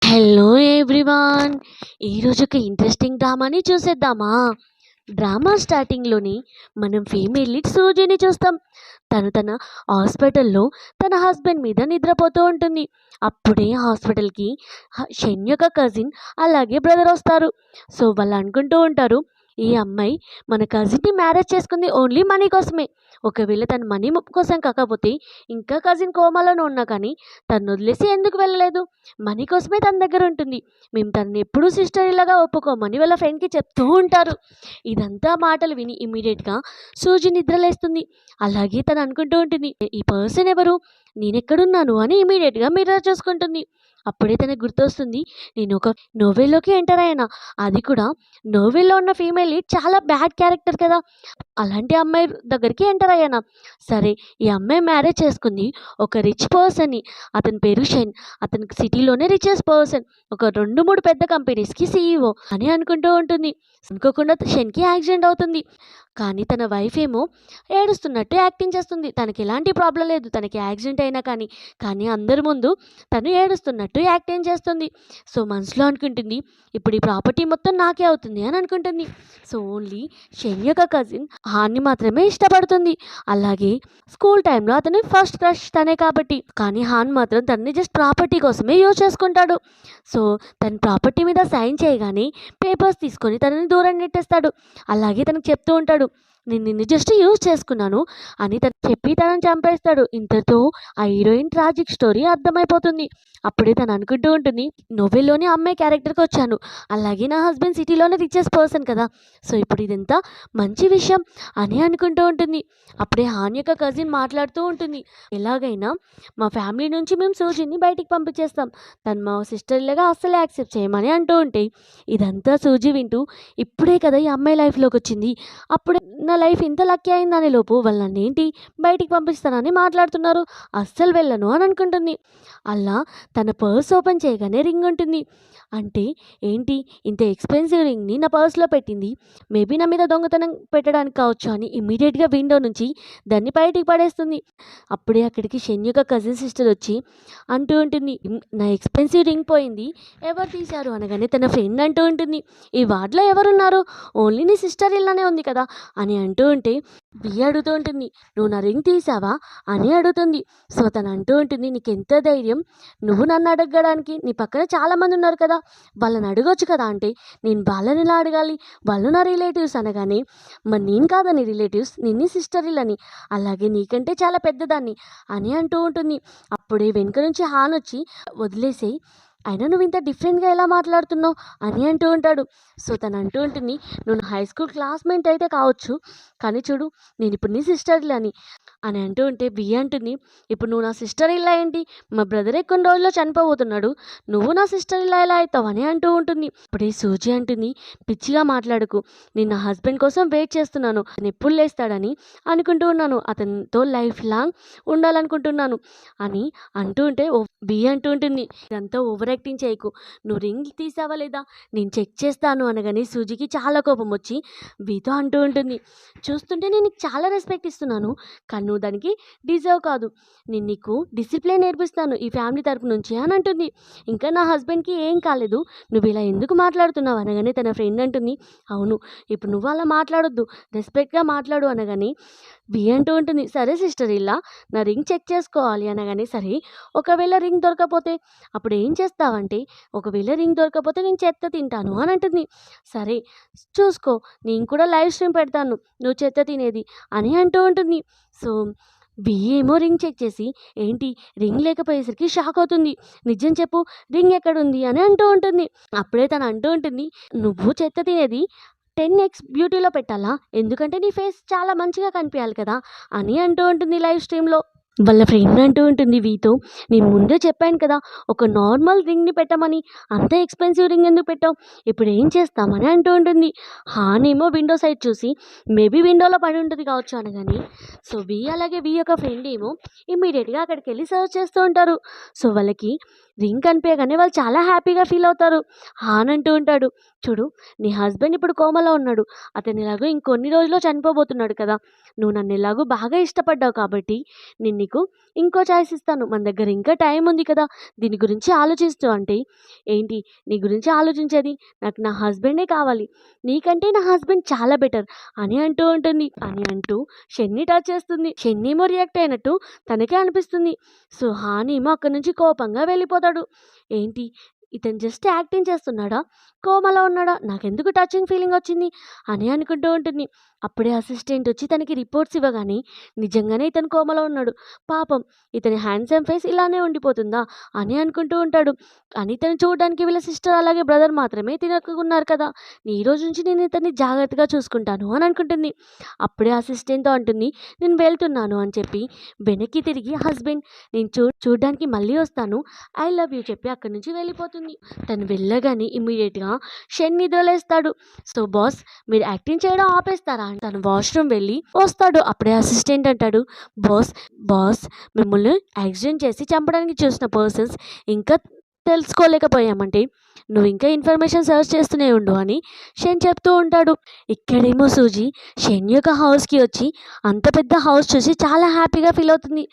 Hello everyone. ఈరోజు ఒక interesting డ్రామాని చూసేద్దామా? డ్రామా స్టార్టింగ్లోని మనం ఫీమేల్ లీడ్ సూజిని చూస్తాం. తన హాస్పిటల్లో తన హస్బెండ్ మీద నిద్రపోతూ ఉంటుంది. అప్పుడే హాస్పిటల్కి షెన్ యొక్క కజిన్ అలాగే బ్రదర్ వస్తారు. సో వాళ్ళు అనుకుంటూ ఉంటారు, ఈ అమ్మాయి మన కజిన్ని మ్యారేజ్ చేసుకుంది ఓన్లీ మనీ కోసమే. ఒకవేళ తను మనీ కోసం కాకపోతే ఇంకా కజిన్ కోమాలోనే ఉన్నా కానీ తను వదిలేసి ఎందుకు వెళ్ళలేదు, మనీ కోసమే తన దగ్గర ఉంటుంది. మేము తనని ఎప్పుడూ సిస్టర్ ఇలాగా ఒప్పుకోమని వాళ్ళ ఫ్రెండ్కి చెప్తూ ఉంటారు. ఇదంతా మాటలు విని ఇమీడియట్గా సూజీ నిద్రలేస్తుంది. అలాగే తను అనుకుంటూ ఉంటుంది, ఈ పర్సన్ ఎవరు, నేనెక్కడున్నాను అని ఇమీడియట్గా మిర్రర్ చూసుకుంటుంది. అప్పుడే తనకు గుర్తొస్తుంది, నేను ఒక నోవెల్లోకి ఎంటర్ అయ్యాను, అది కూడా నోవెల్లో ఉన్న ఫీమేల్ లీడ్ చాలా బ్యాడ్ క్యారెక్టర్ కదా, అలాంటి అమ్మాయి దగ్గరికి ఎంటర్ అయ్యాను. సరే, ఈ అమ్మాయి మ్యారేజ్ చేసుకుంది ఒక రిచ్ పర్సన్ని. అతని పేరు షెన్. అతనికి సిటీలోనే రిచెస్ట్ పర్సన్, ఒక 2-3 పెద్ద కంపెనీస్కి సీఈఓ అని అనుకుంటూ ఉంటుంది. అనుకోకుండా షెన్కి యాక్సిడెంట్ అవుతుంది. కానీ తన వైఫ్ ఏమో ఏడుస్తున్నట్టు యాక్టింగ్ చేస్తుంది. తనకి ఎలాంటి ప్రాబ్లం లేదు, తనకి యాక్సిడెంట్ అయినా కానీ అందరి ముందు తను ఏడుస్తున్నట్టు యాక్టింగ్ చేస్తుంది. సో మనసులో అనుకుంటుంది, ఇప్పుడు ఈ ప్రాపర్టీ మొత్తం నాకే అవుతుంది అని అనుకుంటుంది. సో ఓన్లీ షెన్ యొక్క కజిన్ హాన్ని మాత్రమే ఇష్టపడుతుంది. అలాగే స్కూల్ టైంలో అతని ఫస్ట్ క్రష్ తనే కాబట్టి, కానీ హాన్ మాత్రం తనని జస్ట్ ప్రాపర్టీ కోసమే యూజ్ చేసుకుంటాడు. సో తన ప్రాపర్టీ మీద సైన్ చేయగానే పేపర్స్ తీసుకొని తనని దూరం నెట్టేస్తాడు. అలాగే తనకు చెప్తూ ఉంటాడు, నేను నిన్ను జస్ట్ యూజ్ చేసుకున్నాను అని తను చెప్పి తనని చంపేస్తాడు. ఇంతతో ఆ హీరోయిన్ ట్రాజిక్ స్టోరీ అర్థమైపోతుంది. అప్పుడే తను అనుకుంటూ ఉంటుంది, నోవెల్లోనే అమ్మాయి క్యారెక్టర్కి వచ్చాను, అలాగే నా హస్బెండ్ సిటీలోనే రిచెస్ట్ పర్సన్ కదా, సో ఇప్పుడు ఇదంతా మంచి విషయం అని అనుకుంటూ ఉంటుంది. అప్పుడే హాన్ యొక్క కజిన్ మాట్లాడుతూ ఉంటుంది, ఎలాగైనా మా ఫ్యామిలీ నుంచి మేము సూజిని బయటికి పంపించేస్తాం, తను మా సిస్టర్ లాగా అస్సలు యాక్సెప్ట్ చేయమని అంటూ ఉంటే ఇదంతా సూజీ వింటూ, ఇప్పుడే కదా ఈ అమ్మాయి లైఫ్లోకి వచ్చింది, అప్పుడే నా లైఫ్ ఇంత లక్కీ అయిందనే లోపు వాళ్ళు నన్ను ఏంటి బయటికి పంపిస్తానని మాట్లాడుతున్నారు, అస్సలు వెళ్ళను అని అనుకుంటుంది. అలా తన పర్స్ ఓపెన్ చేయగానే రింగ్ ఉంటుంది. అంటే ఏంటి, ఇంత ఎక్స్పెన్సివ్ రింగ్ని నా పర్స్లో పెట్టింది, మేబీ నా మీద దొంగతనం పెట్టడానికి కావచ్చు అని ఇమ్మీడియట్గా విండో నుంచి దాన్ని బయటికి పడేస్తుంది. అప్పుడే అక్కడికి షెన్ యొక్క కజిన్ సిస్టర్ వచ్చి అంటూ ఉంటుంది, నా ఎక్స్పెన్సివ్ రింగ్ పోయింది, ఎవరు తీశారు అనగానే తన ఫ్రెండ్ అంటూ ఉంటుంది, ఈ వార్డులో ఎవరున్నారు, ఓన్లీ నీ సిస్టర్ ఇల్లానే ఉంది కదా అని అంటూ ఉంటే బియ్య అడుగుతూ ఉంటుంది, నువ్వు నా రింగ్ తీసావా అని అడుగుతుంది. సో తను అంటూ ఉంటుంది, నీకు ఎంత ధైర్యం, నువ్వు నన్ను అడగడానికి, నీ పక్కన చాలామంది ఉన్నారు కదా, వాళ్ళని అడగొచ్చు కదా, అంటే నేను వాళ్ళని ఇలా అడగాలి, వాళ్ళు నా రిలేటివ్స్ అనగానే, మరి నేను కాదా నీ రిలేటివ్స్, నిన్ని సిస్టర్ ఇల్లని, అలాగే నీకంటే చాలా పెద్దదాన్ని అని అంటూ ఉంటుంది. అప్పుడే వెనుక నుంచి హాన్ వచ్చి, వదిలేసేయి, అయినా నువ్వు ఇంత డిఫరెంట్గా ఎలా మాట్లాడుతున్నావు అని అంటూ ఉంటాడు. సో తను అంటూ ఉంటుంది, నువ్వు హై స్కూల్ క్లాస్మేట్ అయితే కావచ్చు, కానీ చూడు నేను ఇప్పుడు నీ సిస్టర్ ఇల్లా అని అంటూ ఉంటే బియ్య అంటుంది, ఇప్పుడు నువ్వు నా సిస్టర్ ఇలా ఏంటి, మా బ్రదరే కొన్ని రోజుల్లో చనిపోబోతున్నాడు, నువ్వు నా సిస్టర్ ఇలా ఎలా అవుతావు అని అంటూ ఉంటుంది. ఇప్పుడే సూజీ అంటుంది, పిచ్చిగా మాట్లాడుకు, నేను నా హస్బెండ్ కోసం వెయిట్ చేస్తున్నాను, అతను ఎప్పుడు లేస్తాడని అనుకుంటూ ఉన్నాను, అతనితో లైఫ్ లాంగ్ ఉండాలనుకుంటున్నాను అని అంటూ ఉంటే బియ్య అంటూ ఉంటుంది, ఇదంతా ఓవర్ యాక్టింగ్ చేయకు, నువ్వు రింగ్ తీసావా లేదా నేను చెక్ చేస్తాను అనగానే సూజీకి చాలా కోపం వచ్చి వీతో అంటూ ఉంటుంది, చూస్తుంటే నేను నీకు చాలా రెస్పెక్ట్ ఇస్తున్నాను, కానీ నువ్వు దానికి డిజర్వ్ కాదు, నేను నీకు డిసిప్లిన్ నేర్పిస్తాను ఈ ఫ్యామిలీ తరపు నుంచి అని అంటుంది. ఇంకా నా హస్బెండ్కి ఏం కాలేదు, నువ్వు ఇలా ఎందుకు మాట్లాడుతున్నావు అనగానే తన ఫ్రెండ్ అంటుంది, అవును ఇప్పుడు నువ్వు అలా మాట్లాడొద్దు, రెస్పెక్ట్గా మాట్లాడు అనగానే బి అంటూ ఉంటుంది, సరే సిస్టర్ ఇలా నా రింగ్ చెక్ చేసుకోవాలి అనగానే, సరే ఒకవేళ రింగ్ దొరకపోతే అప్పుడు ఏం చేస్తావంటే, ఒకవేళ రింగ్ దొరకపోతే నేను చెత్త తింటాను అని అంటుంది. సరే చూసుకో, నేను కూడా లైవ్ స్ట్రీమ్ పెడతాను నువ్వు చెత్త తినేది అని అంటూ ఉంటుంది. సో ఏమో రింగ్ చెక్ చేసి ఏంటి రింగ్ లేకపోయేసరికి షాక్ అవుతుంది, నిజం చెప్పు రింగ్ ఎక్కడుంది అని అంటూ ఉంటుంది. అప్పుడే తను అంటూ ఉంటుంది, నువ్వు చెత్త తినేది 10x బ్యూటీలో పెట్టాలా, ఎందుకంటే నీ ఫేస్ చాలా మంచిగా కనిపించాలి కదా అని అంటూ ఉంటుంది లైవ్ స్ట్రీమ్లో. వాళ్ళ ఫ్రెండ్ అంటూ ఉంటుంది వీతో, నేను ముందే చెప్పాను కదా ఒక నార్మల్ రింగ్ని పెట్టమని, అంత ఎక్స్పెన్సివ్ రింగ్ ఎందుకు పెట్టావు, ఇప్పుడు ఏం చేస్తామని అంటూ ఉంటుంది. హానేమో విండో సైడ్ చూసి మేబీ విండోలో పడి ఉంటుంది కావచ్చు అనగాని, సో అలాగే వి యొక్క ఫ్రెండ్ ఏమో ఇమ్మీడియట్గా అక్కడికి వెళ్ళి సర్చ్ చేస్తూ ఉంటారు. సో వాళ్ళకి రింగ్ కనిపించగానే వాళ్ళు చాలా హ్యాపీగా ఫీల్ అవుతారు. హాన్ అంటూ ఉంటాడు, చూడు నీ హస్బెండ్ ఇప్పుడు కోమలో ఉన్నాడు. అతను ఎలాగో ఇంకొన్ని రోజుల్లో చనిపోబోతున్నాడు కదా! నువ్వు నన్ను ఎలాగో బాగా ఇష్టపడ్డావు కాబట్టి నేను నీకు ఇంకో చాయిస్ ఇస్తాను. మన దగ్గర ఇంకా టైం ఉంది కదా! దీని గురించి ఆలోచిస్తూ అంటే, ఏంటి నీ గురించి ఆలోచించేది? నాకు నా హస్బెండే కావాలి. నీకంటే నా హస్బెండ్ చాలా బెటర్ అని అంటూ ఉంటుంది. అని అంటూ షెన్ని టచ్ చేస్తుంది. షెన్ని ఏమో రియాక్ట్ అయినట్టు తనకే అనిపిస్తుంది. సో హాన్ ఏమో అక్కడి నుంచి కోపంగా వెళ్ళిపోతాడు. ఏంటి ఇతను జస్ట్ యాక్టింగ్ చేస్తున్నాడా? కోమలో ఉన్నాడా? నాకెందుకు టచింగ్ ఫీలింగ్ వచ్చింది అని అనుకుంటూ ఉంటుంది. అప్పుడే అసిస్టెంట్ వచ్చి తనకి రిపోర్ట్స్ ఇవ్వగానే నిజంగానే ఇతను కోమలో ఉన్నాడు. పాపం ఇతని హ్యాండ్సమ్ ఫేస్ ఇలానే ఉండిపోతుందా అని అనుకుంటూ ఉంటాడు. కానీ ఇతను చూడడానికి వీళ్ళ సిస్టర్ అలాగే బ్రదర్ మాత్రమే తినకున్నారు కదా! ఈ రోజు నుంచి నేను ఇతన్ని జాగ్రత్తగా చూసుకుంటాను అని అనుకుంటుంది. అప్పుడే అసిస్టెంట్తో అంటుంది, నేను వెళ్తున్నాను అని చెప్పి వెనక్కి తిరిగి హస్బెండ్ నేను చూడడానికి మళ్ళీ వస్తాను, ఐ లవ్ యూ చెప్పి అక్కడి నుంచి వెళ్ళిపోతుంది. తను వెళ్ళగానే ఇమ్మీడియట్గా షెన్ నిద్రలేస్తాడు. సో బాస్ మీరు యాక్టింగ్ చేయడం ఆపేస్తారా అని తను వాష్రూమ్ వెళ్ళి వస్తాడు. అప్పుడే అసిస్టెంట్ అంటాడు, బాస్ బాస్ మిమ్మల్ని యాక్సిడెంట్ చేసి చంపడానికి చూసిన పర్సన్స్ ఇంకా తెలుసుకోలేకపోయామంటే నువ్వు ఇంకా ఇన్ఫర్మేషన్ సర్చ్ చేస్తూనే ఉండు అని షెన్ చెప్తూ ఉంటాడు. ఇక్కడేమో సూజీ షెన్ యొక్క హౌస్కి వచ్చి అంత పెద్ద హౌస్ చూసి చాలా హ్యాపీగా ఫీల్ అవుతుంది.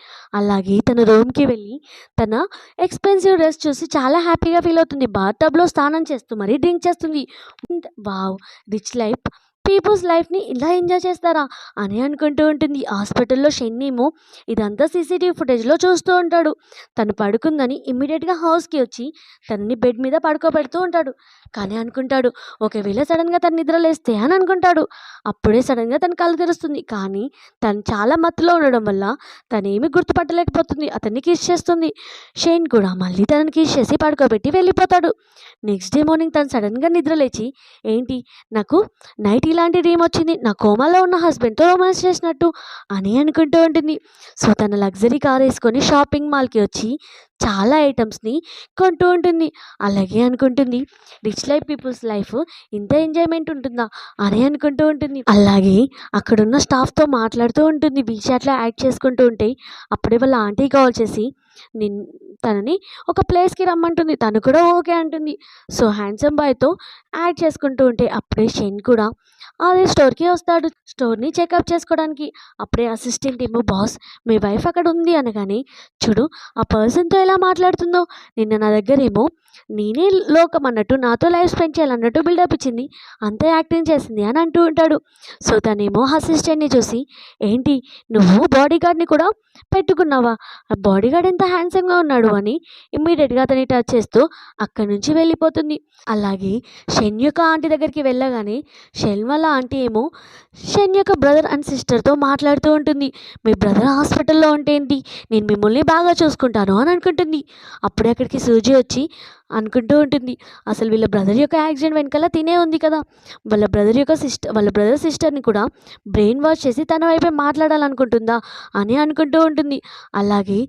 అలాగే తన రూమ్కి వెళ్ళి తన ఎక్స్పెన్సివ్ డ్రెస్ చూసి చాలా హ్యాపీగా ఫీల్ అవుతుంది. బాత్ టబ్లో స్నానం చేస్తూ మరీ డ్రింక్ చేస్తుంది. వావ్ రిచ్ లైఫ్, పీపుల్స్ లైఫ్ని ఇలా ఎంజాయ్ చేస్తారా అని అనుకుంటూ ఉంటుంది. హాస్పిటల్లో షెన్నేమో ఇదంతా సీసీటీవీ ఫుటేజ్లో చూస్తూ ఉంటాడు. తను పడుకుందని ఇమ్మీడియట్గా హౌస్కి వచ్చి తనని బెడ్ మీద పడుకోబెడుతూ ఉంటాడు. కానీ అనుకుంటాడు ఒకవేళ సడన్గా తను నిద్రలేస్తే అని అనుకుంటాడు. అప్పుడే సడన్గా తను కళ్ళు తెరుస్తుంది. కానీ తను చాలా మత్తులో ఉండడం వల్ల తనేమి గుర్తుపట్టలేకపోతుంది. అతన్ని కిస్ చేస్తుంది. షెన్ కూడా మళ్ళీ తనని కిస్ చేసి పడుకోబెట్టి వెళ్ళిపోతాడు. నెక్స్ట్ డే మార్నింగ్ తను సడన్గా నిద్రలేచి ఏంటి నాకు నైట్ ఇలాంటి డ్రీమ్ వచ్చింది, నా కోమాలో ఉన్న హస్బెండ్తో రొమాన్స్ చేసినట్టు అని అనుకుంటూ ఉంటుంది. సో తన లగ్జరీ కార్ వేసుకొని షాపింగ్ మాల్కి వచ్చి చాలా ఐటమ్స్ని కొంటూ ఉంటుంది. అలాగే అనుకుంటుంది రిచ్ లైఫ్ పీపుల్స్ లైఫ్ ఇంత ఎంజాయ్మెంట్ ఉంటుందా అని అనుకుంటూ ఉంటుంది. అలాగే అక్కడున్న స్టాఫ్తో మాట్లాడుతూ ఉంటుంది. వీచాట్లో యాడ్ చేసుకుంటూ ఉంటే అప్పుడే వాళ్ళ ఆంటీ కాల్ చేసి తనని ఒక ప్లేస్కి రమ్మంటుంది. తను కూడా ఓకే అంటుంది. సో హ్యాండ్సమ్ బాయ్తో యాడ్ చేసుకుంటూ ఉంటే అప్పుడే షెన్ కూడా అదే స్టోర్కి వస్తాడు, స్టోర్ని చెకప్ చేసుకోవడానికి. అప్పుడే అసిస్టెంట్ ఏమో బాస్ మీ వైఫ్ అక్కడ ఉంది అనగానే చూడు ఆ పర్సన్తో ఎలా మాట్లాడుతుందో, నిన్న నా దగ్గర ఏమో నేనే లోకం అన్నట్టు నాతో లైఫ్ స్పెండ్ చేయాలన్నట్టు బిల్డప్ ఇచ్చింది, అంతే యాక్టింగ్ చేసింది అని అంటూ ఉంటాడు. సో తనేమో అసిస్టెంట్ని చూసి ఏంటి నువ్వు బాడీ గార్డ్ని కూడా పెట్టుకున్నావా, ఆ బాడీ గార్డ్ ఎంత హ్యాండ్సమ్గా ఉన్నాడు అని ఇమ్మీడియట్గా అతన్ని టచ్ చేస్తూ అక్కడి నుంచి వెళ్ళిపోతుంది. అలాగే షెన్ యొక్క ఆంటీ దగ్గరికి వెళ్ళగానే షెన్ వాళ్ళ ఆంటీ ఏమో షెన్ యొక్క బ్రదర్ అండ్ సిస్టర్తో మాట్లాడుతూ ఉంటుంది. మీ బ్రదర్ హాస్పిటల్లో ఉంటే ఏంటి, నేను మిమ్మల్ని బాగా చూసుకుంటాను అని అనుకుంటుంది. అప్పుడే అక్కడికి సూజీ వచ్చి అనుకుంటూ ఉంటుంది అసలు వీళ్ళ బ్రదర్ యొక్క యాక్సిడెంట్ వెనకాల తినే ఉంది కదా, వాళ్ళ బ్రదర్ సిస్టర్ని కూడా బ్రెయిన్ వాష్ చేసి తన వైపే మాట్లాడాలనుకుంటుందా అని అనుకుంటూ ఉంటుంది. అలాగే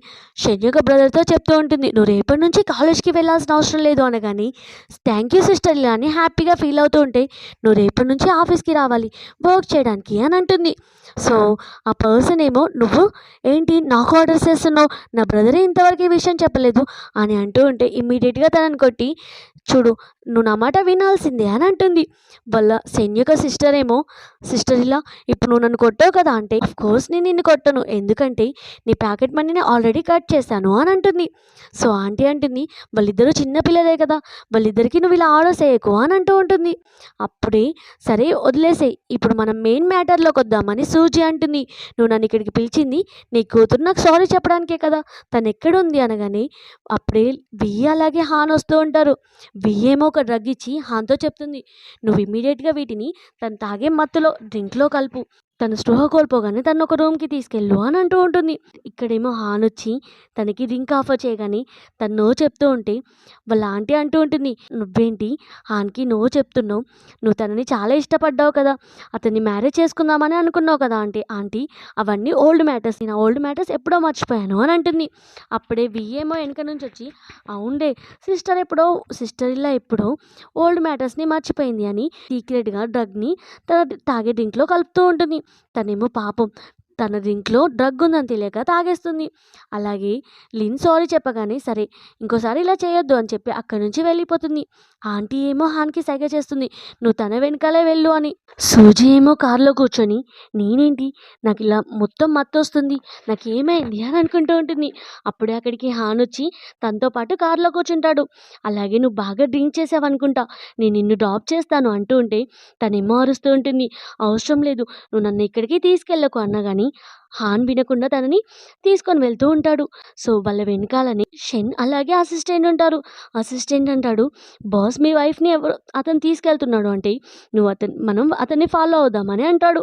షెన్ యొక్క బ్రదర్తో చెప్తూ ఉంటుంది నువ్వు రేపటి నుంచి కాలేజ్కి వెళ్ళాల్సిన అవసరం లేదు అనగాని థ్యాంక్ యూ సిస్టర్ ఇలా అని హ్యాపీగా ఫీల్ అవుతూ ఉంటే నువ్వు రేపటి నుంచి ఆఫీస్కి రావాలి వర్క్ చేయడానికి అని అంటుంది. సో ఆ పర్సన్ ఏమో నువ్వు ఏంటి నాకు ఆర్డర్స్ చేస్తున్నావు, నా బ్రదరే ఇంతవరకు ఈ విషయం చెప్పలేదు అని అంటూ ఉంటే ఇమ్మీడియట్గా తనని కొట్టి చూడు నువ్వు నా మాట వినాల్సిందే అని అంటుంది. వాళ్ళ షెన్ యొక్క సిస్టర్ ఏమో సిస్టర్ ఇలా ఇప్పుడు నువ్వు నన్ను కొట్టావు కదా అంటే కోర్స్ నేను నిన్ను కొట్టను, ఎందుకంటే నీ ప్యాకెట్ మనీని ఆల్రెడీ కట్ చేశాను అని అంటుంది. సో ఆంటీ అంటుంది వాళ్ళిద్దరూ చిన్నపిల్లలే కదా, వాళ్ళిద్దరికీ నువ్వు ఇలా ఆర్డర్స్ వేయకు అని అంటూ ఉంటుంది. అప్పుడే సరే వదిలేసేయి, ఇప్పుడు మనం మెయిన్ మ్యాటర్లోకి వద్దామని సూజీ అంటుంది. నువ్వు నన్ను ఇక్కడికి పిలిచింది నీ కూతురు నాకు సారీ చెప్పడానికే కదా, తను ఎక్కడుంది అనగానే అప్పుడే వియ్యి అలాగే హాన్ వస్తూ ఉంటారు. వియ్యి ఏమో ఒక డ్రగ్ ఇచ్చి హాన్తో చెప్తుంది నువ్వు ఇమ్మీడియట్గా వీటిని తను తాగే మత్తులో డ్రింక్లో కలుపు, తను స్పృహ కోల్పోగానే తను ఒక రూమ్కి తీసుకెళ్ళు అని అంటూ ఉంటుంది. ఇక్కడేమో హాన్ వచ్చి తనకి డ్రింక్ ఆఫర్ చేయగానే తను నో చెప్తూ ఉంటే వాళ్ళ ఆంటీ అంటూ ఉంటుంది నువ్వేంటి హాన్కి నో చెప్తున్నావు, నువ్వు తనని చాలా ఇష్టపడ్డావు కదా, అతన్ని మ్యారేజ్ చేసుకుందామని అనుకున్నావు కదా అంటే ఆంటీ అవన్నీ ఓల్డ్ మ్యాటర్స్, నేను ఓల్డ్ మ్యాటర్స్ ఎప్పుడో మర్చిపోయాను అని అంటుంది. అప్పుడే వియ్యేమో వెనక నుంచి వచ్చి అవుండే సిస్టర్ ఇలా ఎప్పుడో ఓల్డ్ మ్యాటర్స్ని మర్చిపోయింది అని సీక్రెట్గా డ్రగ్ని తన తాగే డ్రింక్లో కలుపుతూ ఉంటుంది. తనేమో పాపం తన డ్రింక్లో డ్రగ్ ఉందని తెలియక తాగేస్తుంది. అలాగే లిన్ సారీ చెప్పగానే సరే ఇంకోసారి ఇలా చేయొద్దు అని చెప్పి అక్కడి నుంచి వెళ్ళిపోతుంది. ఆంటీ ఏమో హాన్కి సైగ చేస్తుంది, నువ్వు తన వెనకాలే వెళ్ళు అని. సూజీ ఏమో కారులో కూర్చొని నేనేంటి నాకు ఇలా మొత్తం మత్తు వస్తుంది, నాకు ఏమైంది అని అనుకుంటూ ఉంటుంది. అప్పుడే అక్కడికి హాన్ వచ్చి తనతో పాటు కారులో కూర్చుంటాడు. అలాగే నువ్వు బాగా డ్రింక్ చేసావు అనుకుంటా, నేను నిన్ను డ్రాప్ చేస్తాను అంటూ ఉంటే తనేమో అరుస్తూ ఉంటుంది, అవసరం లేదు నువ్వు నన్ను ఇక్కడికి తీసుకెళ్ళకు అన్నా కానీ హాన్ వినకుండా తనని తీసుకొని వెళ్తూ ఉంటాడు. సో వాళ్ళ వెనకాలనే షెన్ అలాగే అసిస్టెంట్ ఉంటారు. అసిస్టెంట్ అంటాడు, బాస్ మీ వైఫ్ని ఎవరు అతను తీసుకెళ్తున్నాడు అంటే మనం అతన్ని ఫాలో అవుదామని అంటాడు.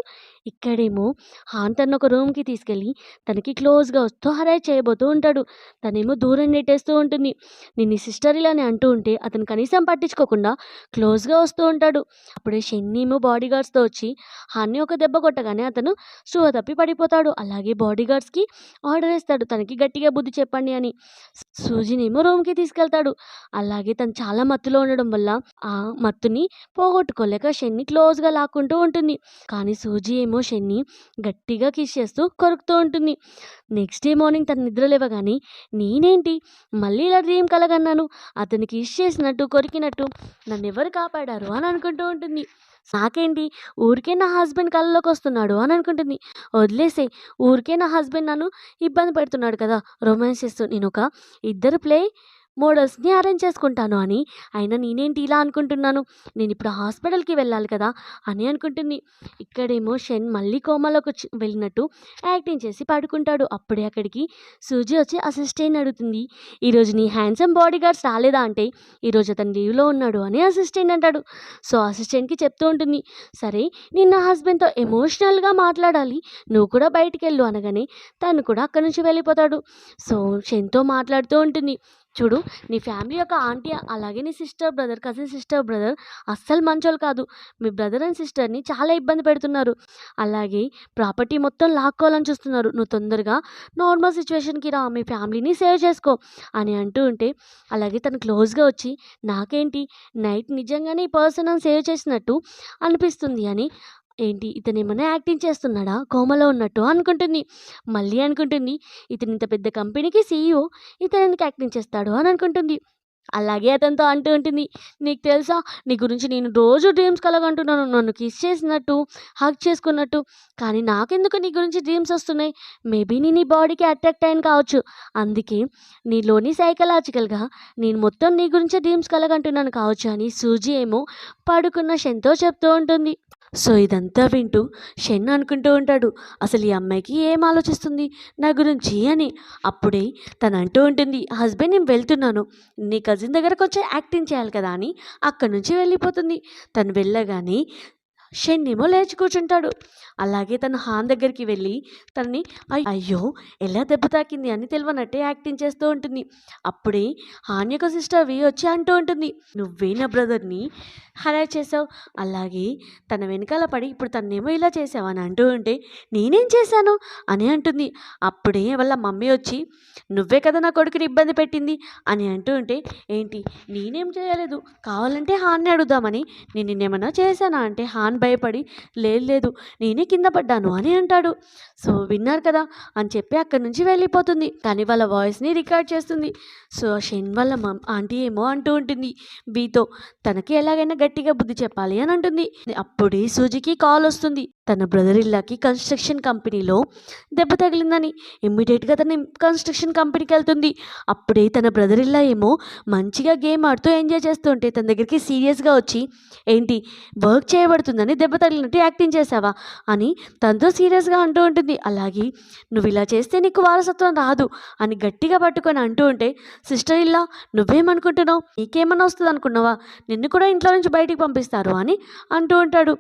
ఇక్కడేమో హాన్ తను ఒక రూమ్కి తీసుకెళ్ళి తనకి క్లోజ్గా వస్తూ హరైజ్ చేయబోతూ ఉంటాడు. తనేమో దూరం నెట్టేస్తూ ఉంటుంది. నేను సిస్టర్ ఇలానే అంటూ ఉంటే అతను కనీసం పట్టించుకోకుండా క్లోజ్గా వస్తూ ఉంటాడు. అప్పుడే షెన్నీమో బాడీ గార్డ్స్తో వచ్చి హాన్ని ఒక దెబ్బ కొట్టగానే అతను స్పృహ తప్పి పడిపోతాడు. అలాగే బాడీ గార్డ్స్కి ఆర్డర్ ఇస్తాడు తనకి గట్టిగా బుద్ధి చెప్పండి అని. సూజీనేమో రూమ్కి తీసుకెళ్తాడు. అలాగే తను చాలా మత్తులో ఉండడం వల్ల ఆ మత్తుని పోగొట్టుకోలేక షెన్ని క్లోజ్గా లాక్కుంటూ ఉంటుంది. కానీ సూజీ ఏమో షెన్ని గట్టిగా కిస్ చేస్తూ కొరుకుతూ ఉంటుంది. నెక్స్ట్ డే మార్నింగ్ తను నిద్ర లేవగానే నేనేంటి మళ్ళీ ఇలా డ్రీమ్ కలగన్నాను, అతనికి కిస్ చేసినట్టు కొరికినట్టు నన్ను ఎవరు కాపాడారు అని అనుకుంటూ ఉంటుంది. నాకేంటి ఊరికే నా హస్బెండ్ కళ్ళలోకి వస్తున్నాడు అని అనుకుంటుంది. వదిలేసే, ఊరికే నా హస్బెండ్ నన్ను ఇబ్బంది పెడుతున్నాడు కదా రొమాన్స్ చేస్తూ, నేను ఒక ఇద్దరు ప్లే మోడల్స్ని అరేంజ్ చేసుకుంటాను అని. అయినా నేనేంటి ఇలా అనుకుంటున్నాను, నేను ఇప్పుడు హాస్పిటల్కి వెళ్ళాలి కదా అని అనుకుంటుంది. ఇక్కడేమో షెన్ మళ్ళీ కోమాలోకి వెళ్ళినట్టు యాక్టింగ్ చేసి పడుకుంటాడు. అప్పుడే అక్కడికి సూజీ వచ్చి అసిస్టెంట్ అడుగుతుంది, ఈరోజు నీ హ్యాండ్సమ్ బాడీ గార్డ్స్ రాలేదా అంటే ఈరోజు అతను లీవ్లో ఉన్నాడు అని అసిస్టెంట్ అంటాడు. సో అసిస్టెంట్కి చెప్తూ ఉంటుంది, సరే నేను నా హస్బెండ్తో ఎమోషనల్గా మాట్లాడాలి, నువ్వు కూడా బయటికి వెళ్ళు అనగానే తను కూడా అక్కడి నుంచి వెళ్ళిపోతాడు. సో షెన్తో మాట్లాడుతూ ఉంటుంది, చూడు నీ ఫ్యామిలీ యొక్క ఆంటీ అలాగే నీ sister brother cousin sister brother అస్సలు మంచోళ్ళు కాదు, మీ బ్రదర్ అండ్ సిస్టర్ని చాలా ఇబ్బంది పెడుతున్నారు, అలాగే ప్రాపర్టీ మొత్తం లాక్కోవాలని చూస్తున్నారు, నువ్వు తొందరగా నార్మల్ సిచ్యువేషన్కి రా, మీ ఫ్యామిలీని సేవ్ చేసుకో అని అంటూ ఉంటే అలాగే తను క్లోజ్గా వచ్చి నాకేంటి నైట్ నిజంగానే ఈ పర్సన్ సేవ్ చేసినట్టు అనిపిస్తుంది అని, ఏంటి ఇతను ఏమైనా యాక్టింగ్ చేస్తున్నాడా కోమలో ఉన్నట్టు అనుకుంటుంది. మళ్ళీ అనుకుంటుంది, ఇతను ఇంత పెద్ద కంపెనీకి సీఈఓ, ఇతను ఎందుకు యాక్టింగ్ చేస్తాడు అని అనుకుంటుంది. అలాగే అతనితో అంటూ ఉంటుంది, నీకు తెలుసా నీ గురించి నేను రోజు డ్రీమ్స్ కలగంటున్నాను, నన్ను కిస్ చేసినట్టు హగ్ చేసుకున్నట్టు, కానీ నాకెందుకు నీ గురించి డ్రీమ్స్ వస్తున్నాయి, మేబీ నేను నీ బాడీకి అట్రాక్ట్ అయ్యాను కావచ్చు, అందుకే నీలోని సైకలాజికల్గా నేను మొత్తం నీ గురించే డ్రీమ్స్ కలగంటున్నాను కావచ్చు అని సూజీ ఏమో పడుకున్న షెన్తో చెప్తూ ఉంటుంది. సో ఇదంతా వింటూ షెన్ అనుకుంటూ ఉంటాడు, అసలు ఈ అమ్మాయికి ఏం ఆలోచిస్తుంది నా గురించి అని. అప్పుడే తను అంటూ ఉంటుంది, హస్బెండ్ నేను వెళ్తున్నాను, నీ కజిన్ దగ్గర కొంచెం యాక్టింగ్ చేయాలి కదా అని అక్కడి నుంచి వెళ్ళిపోతుంది. తను వెళ్ళగానే షెన్ ఏమో లేచి కూర్చుంటాడు. అలాగే తను హాన్ దగ్గరికి వెళ్ళి తనని అయ్యో ఎలా దెబ్బ తాకింది అని తెలియనట్టే యాక్టింగ్ చేస్తూ ఉంటుంది. అప్పుడే హాన్ యొక్క సిస్టర్ వి వచ్చి అంటూ ఉంటుంది, నువ్వే నా బ్రదర్ని హరాయ్ చేసావు, అలాగే తన వెనకాల పడి ఇప్పుడు తన్నేమో ఇలా చేసావు అని అంటూ ఉంటే నేనేం చేశాను అని అంటుంది. అప్పుడే వాళ్ళ మమ్మీ వచ్చి నువ్వే కదా నా కొడుకుని ఇబ్బంది పెట్టింది అని అంటూ ఉంటే ఏంటి నేనేం చేయలేదు, కావాలంటే హాన్ని అడుగుదామని నేను నిన్నేమన్నా చేశానా అంటే హాన్ భయపడి లేదు నేనే కింద పడ్డాను అని అంటాడు. సో విన్నారు కదా అని చెప్పి అక్కడి నుంచి వెళ్ళిపోతుంది. కానీ వాళ్ళ వాయిస్ని రికార్డ్ చేస్తుంది. సో షెన్ వాళ్ళ ఆంటీ ఏమో అంటూ ఉంటుంది బీతో, తనకి ఎలాగైనా గట్టిగా బుద్ధి చెప్పాలి అని అంటుంది. అప్పుడే సూజీకి కాల్ వస్తుంది, తన బ్రదర్ ఇల్లాకి కన్స్ట్రక్షన్ కంపెనీలో దెబ్బ తగిలిందని. ఇమ్మీడియట్గా తన కన్స్ట్రక్షన్ కంపెనీకి వెళ్తుంది. అప్పుడే తన బ్రదర్ ఇల్లా ఏమో మంచిగా గేమ్ ఆడుతూ ఎంజాయ్ చేస్తుంటే తన దగ్గరికి సీరియస్గా వచ్చి ఏంటి వర్క్ చేయబడుతుందని దెబ్బ తగిలినట్టు యాక్టింగ్ చేసావా అని తనతో సీరియస్గా అంటూ ఉంటుంది. అలాగే నువ్వు ఇలా చేస్తే నీకు వారసత్వం రాదు అని గట్టిగా పట్టుకొని అంటూ ఉంటే సిస్టర్ ఇల్లా నువ్వేమనుకుంటున్నావు, నీకేమన్నా వస్తుంది అనుకున్నావా, నిన్ను కూడా ఇంట్లో నుంచి బయటికి పంపిస్తారు అని అంటూ ఉంటాడు.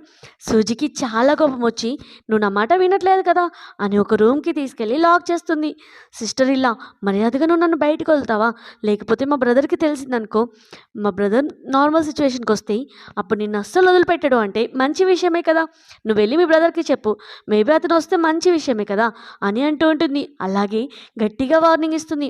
సూజీకి చాలా కోపం వచ్చి నువ్వు నా మాట వినట్లేదు కదా అని ఒక రూమ్కి తీసుకెళ్ళి లాక్ చేస్తుంది. సిస్టర్ ఇల్లా మర్యాదగా నువ్వు నన్ను బయటకు వెళ్తావా, లేకపోతే మా బ్రదర్కి తెలిసిందనుకో, మా బ్రదర్ నార్మల్ సిచ్యువేషన్కి వస్తే అప్పుడు నిన్ను అస్సలు వదిలిపెట్టడు అంటే మంచి విషయమే కదా, నువ్వు వెళ్ళి మీ బ్రదర్కి చెప్పు, మేబీ అతను వస్తే మంచి విషయమే కదా అని అంటూ ఉంటుంది. అలాగే గట్టిగా వార్నింగ్ ఇస్తుంది,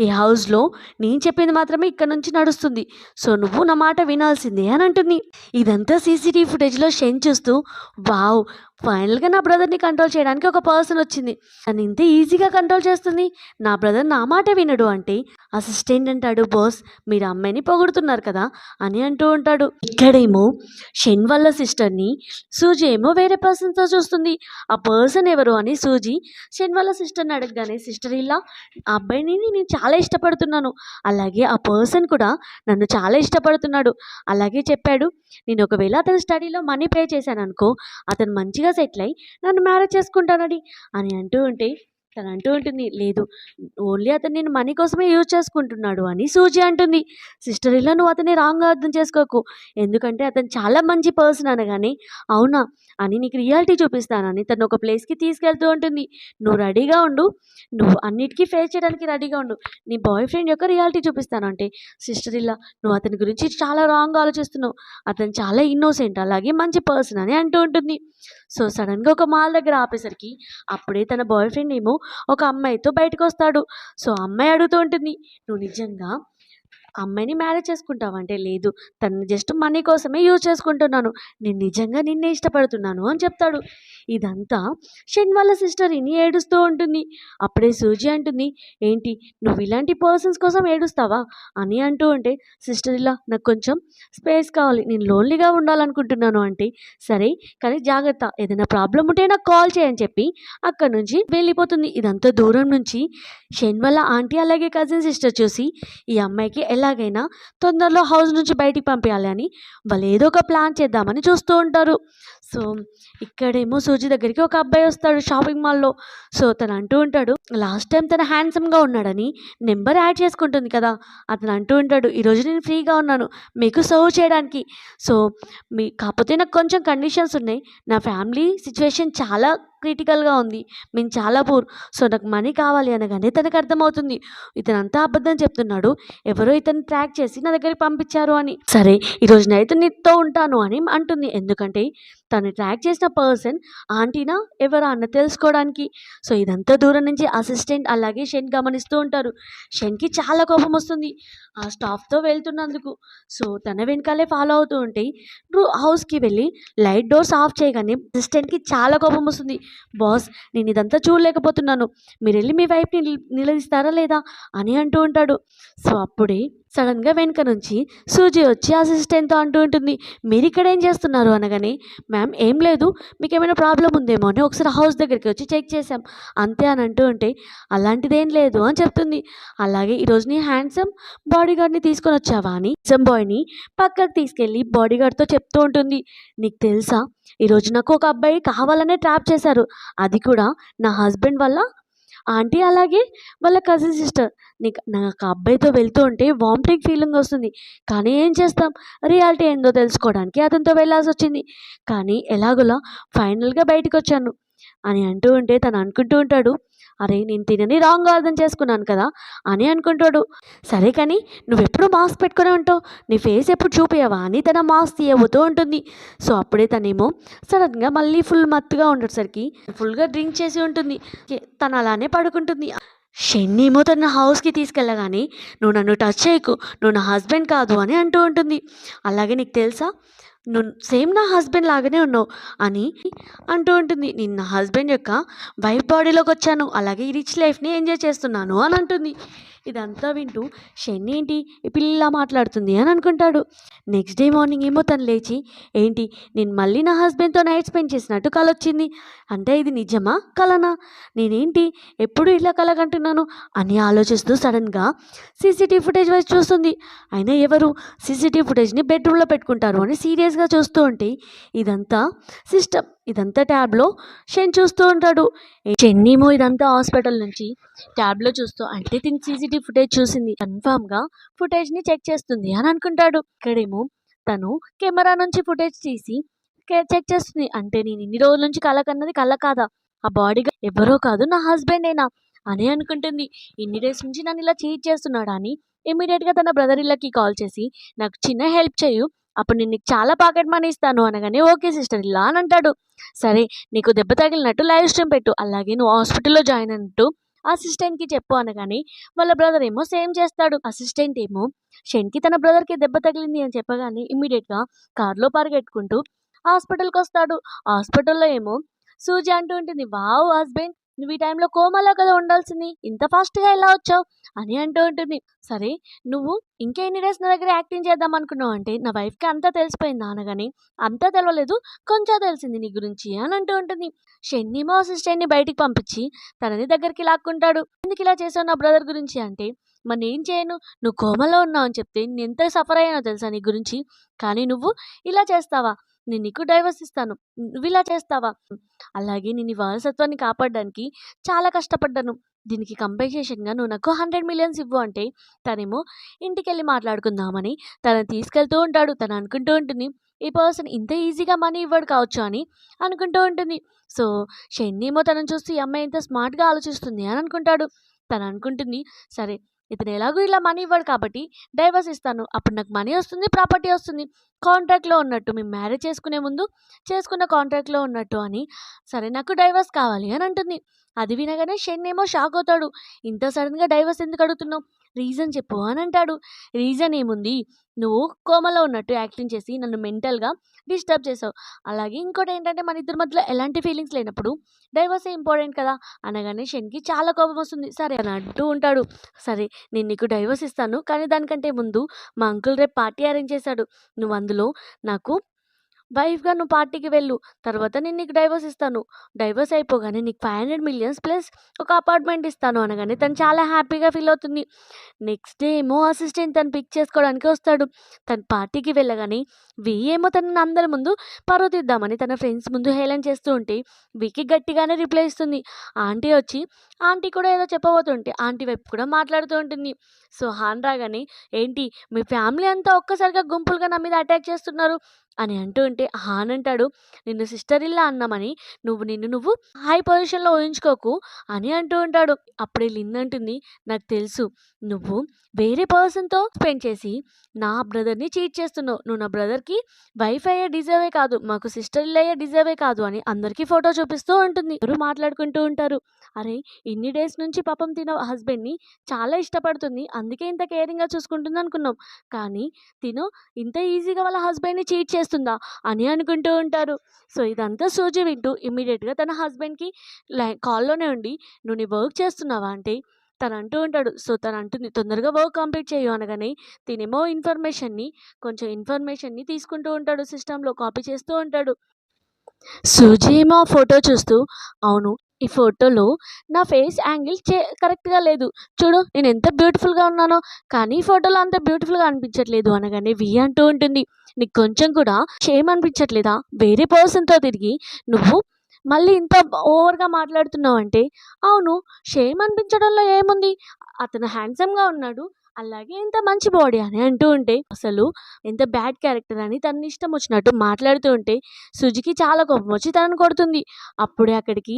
ఈ హౌస్లో నేను చెప్పింది మాత్రమే ఇక్కడ నుంచి నడుస్తుంది, సో నువ్వు నా మాట వినాల్సిందే అని అంటుంది. ఇదంతా సీసీటీవీ ఫుటేజ్లో షెన్ చూస్తూ వావ్ ఫైనల్‌గా నా బ్రదర్‌ని కంట్రోల్ చేయడానికి ఒక పర్సన్ వచ్చింది. తను ఇంత ఈజీగా కంట్రోల్ చేస్తుంది. నా బ్రదర్ నా మాటే వినడు అంటే అసిస్టెంట్ అంటాడు, "బాస్ మీరు అమ్మాయిని పొగుడుతున్నారు కదా!" అని అంటూ ఉంటాడు. ఇక్కడేమో షెన్ వాళ్ళ సిస్టర్‌ని సూజీ ఏమో వేరే పర్సన్‌తో చూస్తుంది. ఆ పర్సన్ ఎవరు అని సూజీ షెన్ వాళ్ళ సిస్టర్‌ని అడగగానే, "సిస్టర్ ఇలా ఆ అబ్బాయిని నేను చాలా ఇష్టపడుతున్నాను. అలాగే ఆ పర్సన్ కూడా నన్ను చాలా ఇష్టపడుతున్నాడు. అలాగే చెప్పాడు నేను ఒకవేళ అతని స్టడీలో మనీ పే చేశాననుకో అతను మంచిగా సెటిల్ అయ్యి నన్ను మ్యారేజ్ చేసుకుంటానని" అని అంటూ ఉంటే తను అంటూ ఉంటుంది, "లేదు ఓన్లీ అతను నేను మనీ కోసమే యూజ్ చేసుకుంటున్నాడు" అని సూజీ అంటుంది. "సిస్టర్ ఇలా నువ్వు అతన్ని రాంగ్‌గా అర్థం చేసుకోకు. ఎందుకంటే అతను చాలా మంచి పర్సన్" అనగానే, "అవునా" అని "నీకు రియాలిటీ చూపిస్తానని" తను ఒక ప్లేస్‌కి తీసుకెళ్తూ ఉంటుంది. "నువ్వు రెడీగా ఉండు. నువ్వు అన్నిటికీ ఫేస్ చేయడానికి రెడీగా ఉండు. నీ బాయ్ ఫ్రెండ్ యొక్క రియాలిటీ చూపిస్తాను" అంటే, "సిస్టర్ ఇలా నువ్వు అతని గురించి చాలా రాంగ్‌గా ఆలోచిస్తున్నావు. అతను చాలా ఇన్నోసెంట్ అలాగే మంచి పర్సన్" అని అంటూ ఉంటుంది. సో, సడెన్‌గా ఒక మాల్ దగ్గర ఆపేసరికి అప్పుడే తన బాయ్ ఫ్రెండ్ ఏమో ఒక అమ్మాయితో బయటకొస్తాడు. సో, ఆ అమ్మాయి అడుగుతూ ఉంటుంది, "నువ్వు నిజంగా ఆ అమ్మాయిని మ్యారేజ్ చేసుకుంటావా?" అంటే, "లేదు. తనని జస్ట్ మనీ కోసమే యూజ్ చేసుకుంటున్నాను. నేను నిజంగా నిన్నే ఇష్టపడుతున్నాను" అని చెప్తాడు. ఇదంతా షెన్ వాళ్ళ సిస్టర్ ఇని ఏడుస్తూ ఉంటుంది. అప్పుడే సూజీ అంటుంది, "ఏంటి నువ్వు ఇలాంటి పర్సన్స్ కోసం ఏడుస్తావా?" అని అంటూ ఉంటే, "సిస్టర్ ఇలా నాకు కొంచెం స్పేస్ కావాలి. నేను లోన్లీగా ఉండాలనుకుంటున్నాను" అంటే, "సరే కానీ జాగ్రత్త. ఏదైనా ప్రాబ్లమ్ ఉంటే నాకు కాల్ చేయి" అని చెప్పి అక్కడి నుంచి వెళ్ళిపోతుంది. ఇదంతా దూరం నుంచి షెన్ వాళ్ళ ఆంటీ అలాగే కజిన్ సిస్టర్ చూసి ఈ అమ్మాయికి ఎలాగైనా తొందరలో హౌస్ నుంచి బయటికి పంపియాలి అని వాళ్ళు ఏదో ఒక ప్లాన్ చేద్దామని చూస్తూ ఉంటారు. సో, ఇక్కడేమో సూజీ దగ్గరికి ఒక అబ్బాయి వస్తాడు షాపింగ్ మాల్‌లో. సో, తను అంటూ ఉంటాడు, లాస్ట్ టైం తను హ్యాండ్సమ్‌గా ఉన్నాడని నెంబర్ యాడ్ చేసుకుంటుంది కదా! అతను అంటూ ఉంటాడు, "ఈరోజు నేను ఫ్రీగా ఉన్నాను మీకు సర్వ్ చేయడానికి. సో, కాకపోతే నాకు కొంచెం కండిషన్స్ ఉన్నాయి. నా ఫ్యామిలీ సిట్యుయేషన్ చాలా క్రిటికల్‌గా ఉంది. మేము చాలా పూర్. సో, నాకు మనీ కావాలి" అనగానే తనకు అర్థమవుతుంది. ఇతనంతా అబద్ధం చెప్తున్నాడు. ఎవరో ఇతన్ని ట్రాక్ చేసి నా దగ్గరికి పంపించారు అని. "సరే ఈరోజు నైట్ నీతో ఉంటాను" అని అంటుంది. ఎందుకంటే తను ట్రాక్ చేసిన పర్సన్ ఆంటీనా ఎవరా అన్న తెలుసుకోవడానికి. సో, ఇదంతా దూరం నుంచి అసిస్టెంట్ అలాగే షెన్ గమనిస్తూ ఉంటారు. షెన్‌కి చాలా కోపం వస్తుంది ఆ స్టాఫ్‌తో వెళ్తున్నందుకు. సో, తన వెనకాలే ఫాలో అవుతూ ఉంటే హౌస్‌కి వెళ్ళి లైట్ డోర్స్ ఆఫ్ చేయగానే అసిస్టెంట్‌కి చాలా కోపం వస్తుంది. "బాస్ నేను ఇదంతా చూడలేకపోతున్నాను. మీరెళ్ళి మీ వైఫ్‌ని నిలదీస్తారా లేదా?" అని అంటూ ఉంటాడు. సో, అప్పుడే సడెన్‌గా వెనక నుంచి సూజీ వచ్చి అసిస్టెంట్‌తో అంటూ ఉంటుంది, "మీరిక్కడ ఏం చేస్తున్నారు?" అనగానే, "మ్యామ్ ఏం లేదు. మీకేమైనా ప్రాబ్లమ్ ఉందేమో అని ఒకసారి హౌస్ దగ్గరికి వచ్చి చెక్ చేశాం. అంతే" అని అంటూ ఉంటే, "అలాంటిదేం లేదు" అని చెప్తుంది. అలాగే, "ఈరోజు నీ హ్యాండ్సమ్ బాడీగార్డ్‌ని తీసుకొనొచ్చావా?" అని హ్యాండ్సమ్ బాయ్‌ని పక్కకు తీసుకెళ్ళి బాడీగార్డ్‌తో చెప్తూ ఉంటుంది. "నీకు తెలుసా ఈరోజు నాకు ఒక అబ్బాయి కావాలనే ట్రాప్ చేశారు. అది కూడా నా హస్బెండ్ వాళ్ళ ఆంటీ అలాగే వాళ్ళ కజిన్ సిస్టర్. నాకు ఆ అబ్బాయితో వెళ్తూ ఉంటే వామిటింగ్ ఫీలింగ్ వస్తుంది. కానీ ఏం చేస్తాం రియాలిటీ ఏందో తెలుసుకోవడానికి అతనితో వెళ్ళాల్సొచ్చింది. కానీ ఎలాగోలా ఫైనల్‌గా బయటికొచ్చాను" అని అంటూ ఉంటే తను అనుకుంటూ ఉంటాడు, "అరే నేను తినని రాంగ్‌గా అర్థం చేసుకున్నాను కదా!" అని అనుకుంటాడు. "సరే కానీ నువ్వెప్పుడు మాస్క్ పెట్టుకునే ఉంటావు. నీ ఫేస్ ఎప్పుడు చూపియవా?" అని తన మాస్క్ తీయబోతూ ఉంటుంది. సో, అప్పుడే తనేమో సడెన్‌గా మళ్ళీ ఫుల్ మత్తుగా ఉండేసరికి ఫుల్‌గా డ్రింక్ చేసి ఉంటుంది. తను అలానే పడుకుంటుంది. షెన్ ఏమో తన హౌస్‌కి తీసుకెళ్ళగానే, "నువ్వు నన్ను టచ్ చేయకు. నువ్వు నా హస్బెండ్ కాదు" అని అంటూ ఉంటుంది. అలాగే, "నీకు తెలుసా నువ్వు సేమ్ నా హస్బెండ్ లాగానే ఉన్నావు" అని అంటూ ఉంటుంది. "నేను నా హస్బెండ్ యొక్క వైఫ్ బాడీలోకొచ్చాను. అలాగే ఈ రిచ్ లైఫ్‌ని ఎంజాయ్ చేస్తున్నాను" అని అంటుంది. ఇదంతా వింటూ షెన్ ఏంటి ఈ పిల్ల ఇలా మాట్లాడుతుంది అని అనుకుంటాడు. నెక్స్ట్ డే మార్నింగ్ ఏమో తను లేచి, "ఏంటి నేను మళ్ళీ నా హస్బెండ్‌తో నైట్ స్పెండ్ చేసినట్టు కలొచ్చింది. అంటే ఇది నిజమా? కలనా? నేనేంటి ఎప్పుడు ఇలా కల కంటున్నాను" అని ఆలోచిస్తూ సడెన్‌గా సీసీటీవీ ఫుటేజ్ వైపు చూస్తుంది. అయినా ఎవరు సీసీటీవీ ఫుటేజ్‌ని బెడ్రూమ్‌లో పెట్టుకుంటారు అని సీరియస్‌గా చూస్తూ ఉంటే ఇదంతా సిస్టమ్. ఇదంతా ట్యాబ్‌లో షెన్ చూస్తూ ఉంటాడు. షెన్ ఏమో ఇదంతా హాస్పిటల్ నుంచి ట్యాబ్‌లో చూస్తూ, అంటే తిను సీసీటీవీ ఫుటేజ్ చూసింది. కన్ఫర్మ్‌గా ఫుటేజ్‌ని చెక్ చేస్తుంది అని అనుకుంటాడు. ఇక్కడేమో తను కెమెరా నుంచి ఫుటేజ్ తీసి చెక్ చేస్తుంది. అంటే నేను ఇన్ని రోజుల నుంచి కల కన్నది కల కాదా? ఆ బాడీగార్డ్ ఎవరో కాదు నా హస్బెండేనా అని అనుకుంటుంది. ఇన్ని డేస్ నుంచి నన్ను ఇలా చీట్ చేస్తున్నాడా అని ఇమ్మీడియేట్‌గా తన బ్రదర్ ఇళ్ళకి కాల్ చేసి, "నాకు చిన్న హెల్ప్ చెయ్యు. అప్పుడు నేను నీకు చాలా పాకెట్ మనీ ఇస్తాను" అనగానే, "ఓకే సిస్టర్" ఇలా అని అంటాడు. "సరే నీకు దెబ్బ తగిలినట్టు లైవ్ స్ట్రీమ్ పెట్టు. అలాగే నువ్వు హాస్పిటల్‌లో జాయిన్ అయినట్టు అసిస్టెంట్‌కి చెప్పు" అనగానే వాళ్ళ బ్రదర్ ఏమో సేమ్ చేస్తాడు. అసిస్టెంట్ ఏమో షెన్‌కి తన బ్రదర్‌కి దెబ్బ తగిలింది అని చెప్పగానే ఇమ్మీడియేట్‌గా కార్‌లో పరిగెట్టుకుంటూ హాస్పిటల్‌కొస్తాడు. హాస్పిటల్‌లో ఏమో సూజి అంటూ ఉంటుంది, "వావ్! హస్బెండ్ నువ్వు ఈ టైంలో కోమాలో కదా ఉండాల్సింది. ఇంత ఫాస్ట్‌గా ఎలా వచ్చావు?" అని అంటూ ఉంటుంది. "సరే నువ్వు ఇంకా ఎన్ని డేస్ నా దగ్గర యాక్టింగ్ చేద్దాం అనుకున్నావు?" అంటే, "నా వైఫ్‌కి అంతా తెలిసిపోయింది" అనగానే, "అంతా తెలవలేదు. కొంచెం తెలిసింది నీ గురించి" అని అంటూ ఉంటుంది. షెన్నేమో అసిస్టెంట్‌ని బయటికి పంపించి తనని దగ్గరికి లాక్కుంటాడు. "ఎందుకు ఇలా చేసావు నా బ్రదర్ గురించి" అంటే, "మరి నేను చేయను. నువ్వు కోమాలో ఉన్నావు అని చెప్తే నేనెంత సఫర్ అయ్యానో తెలుసా నీ గురించి. కానీ నువ్వు ఇలా చేస్తావా? నేను నీకు డైవర్స్ ఇస్తాను. నువ్విలా చేస్తావా? అలాగే నేను ఈ వారసత్వాన్ని కాపాడడానికి చాలా కష్టపడ్డాను. దీనికి కంపెన్సేషన్‌గా నువ్వు నాకు 100,000,000 ఇవ్వు" అంటే, తనేమో ఇంటికెళ్ళి మాట్లాడుకుందామని తనని తీసుకెళ్తూ ఉంటాడు. తను అనుకుంటూ ఉంటుంది, ఈ పర్సన్ ఇంత ఈజీగా మనీ ఇవ్వడు కావచ్చు అని అనుకుంటూ ఉంటుంది. సో, షెన్నేమో తనని చూసి ఈ అమ్మాయి ఎంత స్మార్ట్‌గా ఆలోచిస్తుంది అని అనుకుంటాడు. తను అనుకుంటుంది, సరే ఇతను ఎలాగో ఇలా మనీ ఇవ్వడు కాబట్టి డైవర్స్ ఇస్తాను. అప్పుడు నాకు మనీ వస్తుంది, ప్రాపర్టీ వస్తుంది. కాంట్రాక్ట్‌లో ఉన్నట్టు మేము మ్యారేజ్ చేసుకునే ముందు చేసుకున్న కాంట్రాక్ట్‌లో ఉన్నట్టు అని. సరే నాకు డైవర్స్ కావాలి అని అంటుంది. అది వినగానే షెన్నేమో షాక్ అవుతాడు. ఇంత సడెన్‌గా డైవర్స్ ఎందుకు అడుగుతున్నావు? రీజన్ చెప్పు అని అంటాడు. రీజన్ ఏముంది? నువ్వు కోమాలో ఉన్నట్టు యాక్టింగ్ చేసి నన్ను మెంటల్‌గా డిస్టర్బ్ చేసావు. అలాగే ఇంకోటేంటంటే మన ఇద్దరి మధ్యలో ఎలాంటి ఫీలింగ్స్ లేనప్పుడు డైవర్సే ఇంపార్టెంట్ కదా! అనగానే షెన్‌కి చాలా కోపం వస్తుంది. సరే అని అంటూ ఉంటాడు. సరే నేను నీకు డైవర్స్ ఇస్తాను. కానీ దానికంటే ముందు మా అంకుల్ రేపు పార్టీ అరేంజ్ చేశాడు. నువ్వు అందులో నాకు వైఫ్‌గా నువ్వు పార్టీకి వెళ్ళు. తర్వాత నేను నీకు డైవర్స్ ఇస్తాను. డైవర్స్ అయిపోగానే నీకు 500,000,000 ప్లస్ ఒక అపార్ట్‌మెంట్ ఇస్తాను అనగానే తను చాలా హ్యాపీగా ఫీల్ అవుతుంది. నెక్స్ట్ డే ఏమో అసిస్టెంట్ తను పిక్ చేసుకోవడానికి వస్తాడు. తను పార్టీకి వెళ్ళగానే వి ఏమో తనని అందరి ముందు పరువు తీద్దామని తన ఫ్రెండ్స్ ముందు హేళన చేస్తూ ఉంటే వికి గట్టిగానే రిప్లై ఇస్తుంది. ఆంటీ వచ్చి ఆంటీ కూడా ఏదో చెప్పబోతుంటే ఆంటీ వైపు కూడా మాట్లాడుతూ ఉంటుంది. సో, హాన్ రాగానే, "ఏంటి మీ ఫ్యామిలీ అంతా ఒక్కసారిగా గుంపులుగా నా మీద అటాక్ చేస్తున్నారు" అని అంటూ ఉంటే హాన్ అంటాడు, "నిన్ను సిస్టర్ ఇన్ లా అన్నామని నిన్ను నువ్వు హై పొజిషన్‌లో ఊహించుకోకు" అని అంటూ ఉంటాడు. అప్పుడే లిన్ అంటుంది, "నాకు తెలుసు నువ్వు వేరే పర్సన్‌తో స్పెండ్ చేసి నా బ్రదర్‌ని చీట్ చేస్తున్నావు. నువ్వు నా బ్రదర్‌కి వైఫ్ అయ్యే డిజర్వే కాదు. మాకు సిస్టర్ ఇన్ లా అయ్యే డిజర్వే కాదు" అని అందరికీ ఫోటో చూపిస్తూ ఉంటుంది. ఇద్దరు మాట్లాడుకుంటూ ఉంటారు. అరే! ఇన్ని డేస్ నుంచి పాపం తిన హస్బెండ్‌ని చాలా ఇష్టపడుతుంది. అందుకే ఇంత కేరింగ్‌గా చూసుకుంటుంది అనుకున్నాం. కానీ తిను ఇంత ఈజీగా వాళ్ళ హస్బెండ్‌ని చీట్ చేస్తుందా అని అనుకుంటూ ఉంటారు. సో, ఇదంతా సూజీ వింటూ ఇమ్మీడియేట్‌గా తన హస్బెండ్‌కి కాల్‌లోనే ఉండి, "నువ్వు నీ వర్క్ చేస్తున్నావా?" అంటే తను అంటూ ఉంటాడు. సో, తను అంటుంది, "తొందరగా వర్క్ కంప్లీట్ చెయ్యు" అనగానే తినేమో కొంచెం ఇన్ఫర్మేషన్‌ని తీసుకుంటూ ఉంటాడు. సిస్టమ్‌లో కాపీ చేస్తూ ఉంటాడు. సూజీ ఏమో ఆ ఫోటో చూస్తూ, "అవును. ఈ ఫోటోలో నా ఫేస్ యాంగిల్ కరెక్ట్‌గా లేదు. చూడు నేనెంత బ్యూటిఫుల్‌గా ఉన్నానో. కానీ ఈ ఫోటోలో అంత బ్యూటిఫుల్‌గా అనిపించట్లేదు" అనగానే వి అంటూ ఉంటుంది, "నీకు కొంచెం కూడా షేమ్ అనిపించట్లేదా? వేరే పర్సన్‌తో తిరిగి నువ్వు మళ్ళీ ఇంత ఓవర్‌గా మాట్లాడుతున్నావంటే" "అవును. షేమ్ అనిపించడంలో ఏముంది? అతను హ్యాండ్సమ్‌గా ఉన్నాడు. అలాగే ఇంత మంచి బాడీ" అని అంటూ ఉంటే, అసలు ఎంత బ్యాడ్ క్యారెక్టర్ అని తన ఇష్టం వచ్చినట్టు మాట్లాడుతూ ఉంటే సుజికి చాలా కోపం వచ్చి తనని కొడుతుంది. అప్పుడే అక్కడికి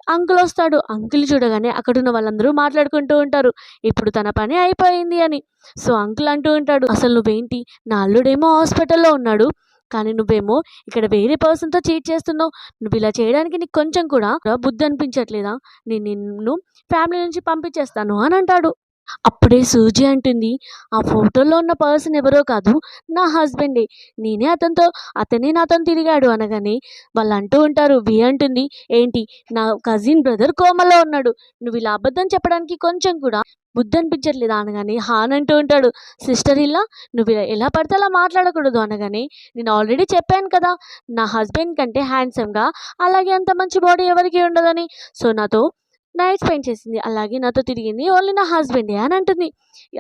అంకుల్ వస్తాడు. అంకుల్ చూడగానే అక్కడున్న వాళ్ళందరూ మాట్లాడుకుంటూ ఉంటారు. ఇప్పుడు తన పని అయిపోయింది అని. సో, అంకుల్ అంటూ ఉంటాడు, "అసలు నువ్వేంటి? నా అల్లుడేమో హాస్పిటల్‌లో ఉన్నాడు. కానీ నువ్వేమో ఇక్కడ వేరే పర్సన్‌తో చీట్ చేస్తున్నావు. నువ్విలా చేయడానికి నీకు కొంచెం కూడా బుద్ధి అనిపించట్లేదా? నేను నిన్ను ఫ్యామిలీ నుంచి పంపించేస్తాను" అని అంటాడు. అప్పుడే సూజీ అంటుంది, "ఆ ఫోటోలో ఉన్న పర్సన్ ఎవరో కాదు నా హస్బెండే. అతనే నాతోని తిరిగాడు" అనగానే వాళ్ళు అంటూ ఉంటారు. వి అంటుంది, "ఏంటి నా కజిన్ బ్రదర్ కోమాలో ఉన్నాడు. నువ్వు ఇలా అబద్ధం చెప్పడానికి కొంచెం కూడా బుద్ధి అనిపించట్లేదా" అనగానే హాన్ అంటూ ఉంటాడు, "సిస్టర్ ఇల్లా నువ్వు ఇలా ఎలా పడితే అలా మాట్లాడకూడదు" అనగానే, "నేను ఆల్రెడీ చెప్పాను కదా! నా హస్బెండ్ కంటే హ్యాండ్సమ్‌గా అలాగే అంత మంచి బాడీ ఎవరికీ ఉండదని. సో, నాతో నైట్ స్పెండ్ చేసింది. అలాగే నాతో తిరిగింది ఓన్లీ నా హస్బెండే" అని అంటుంది.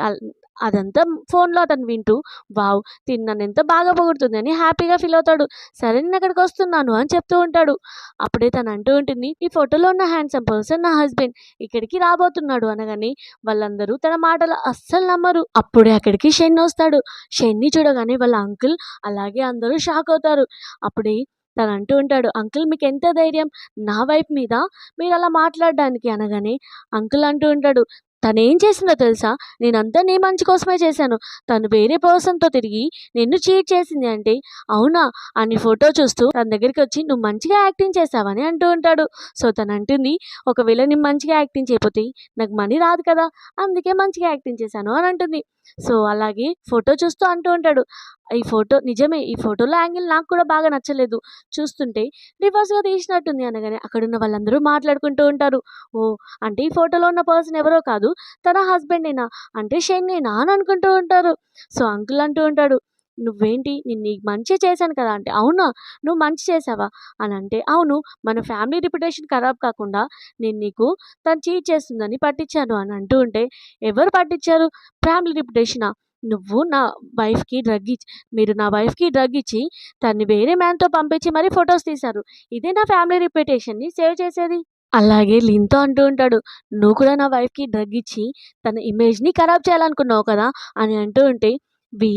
అల్ అదంతా ఫోన్‌లో అతను వింటూ, వావ్! తిను నన్నెంత బాగా పొగుడుతుంది అని హ్యాపీగా ఫీల్ అవుతాడు. "సరే నేనక్కడికొస్తున్నాను" అని చెప్తూ ఉంటాడు. అప్పుడే తను అంటూ ఉంటుంది, "ఈ ఫోటోలో ఉన్న హ్యాండ్సమ్ పర్సన్ నా హస్బెండ్. ఇక్కడికి రాబోతున్నాడు" అనగానే వాళ్ళందరూ తన మాటలు అస్సలు నమ్మరు. అప్పుడే అక్కడికి షెన్ వస్తాడు. షెన్‌ని చూడగానే వాళ్ళ అంకుల్ అలాగే అందరూ షాక్ అవుతారు. అప్పుడే తను అంటూ ఉంటాడు, "అంకుల్ మీకెంత ధైర్యం నా వైఫ్ మీద మీరలా మాట్లాడడానికి" అనగానే అంకుల్ అంటూ ఉంటాడు, "తనేం చేసిందో తెలుసా? నేనంతా నీ మంచి కోసమే చేశాను. తను వేరే పర్సన్‌తో తిరిగి నిన్ను చీట్ చేసింది" అంటే, "అవునా?" అని ఫోటో చూస్తూ తన దగ్గరికొచ్చి, "నువ్వు మంచిగా యాక్టింగ్ చేశావని" అంటూ ఉంటాడు. సో, తనంటుంది, "ఒకవేళ నేను మంచిగా యాక్టింగ్ చేయకపోతే నాకు మనీ రాదు కదా! అందుకే మంచిగా యాక్టింగ్ చేశాను" అని అంటుంది. సో, అలాగే ఫోటో చూస్తూ అంటూ ఉంటాడు, ఈ ఫోటో నిజమే. ఈ ఫోటోలో యాంగిల్ నాకు కూడా బాగా నచ్చలేదు. చూస్తుంటే రివర్స్‌గా తీసినట్టుంది అనగానే అక్కడున్న వాళ్ళందరూ మాట్లాడుకుంటూ ఉంటారు. ఓహ్! అంటే ఈ ఫోటోలో ఉన్న పర్సన్ ఎవరో కాదు తన హస్బెండేనా? అంటే షెన్నేనా అని అనుకుంటూ ఉంటారు. సో, అంకుల్ అంటూ ఉంటాడు, "నువ్వేంటి నేను నీకు మంచే చేశాను కదా!" అంటే, "అవునా? నువ్వు మంచి చేశావా?" అనంటే, "అవును. మన ఫ్యామిలీ రెప్యుటేషన్ ఖరాబ్ కాకుండా నేను నీకు తను చీట్ చేస్తుందని పట్టించాను" అని అంటూ ఉంటే, "ఎవరు పట్టించారు? ఫ్యామిలీ రెప్యుటేషనా? నువ్వు నా వైఫ్‌కి డ్రగ్ ఇచ్చి మీరు నా వైఫ్‌కి డ్రగ్ ఇచ్చి తన్ని వేరే మ్యాన్‌తో పంపించి మరీ ఫోటోస్ తీశారు. ఇదే నా ఫ్యామిలీ రెప్యుటేషన్‌ని సేవ్ చేసేది." అలాగే లిన్‌తో అంటూ ఉంటాడు, "నువ్వు కూడా నా వైఫ్‌కి డ్రగ్ ఇచ్చి తన ఇమేజ్‌ని ఖరాబ్ చేయాలనుకున్నావు కదా!" అని అంటూ ఉంటే,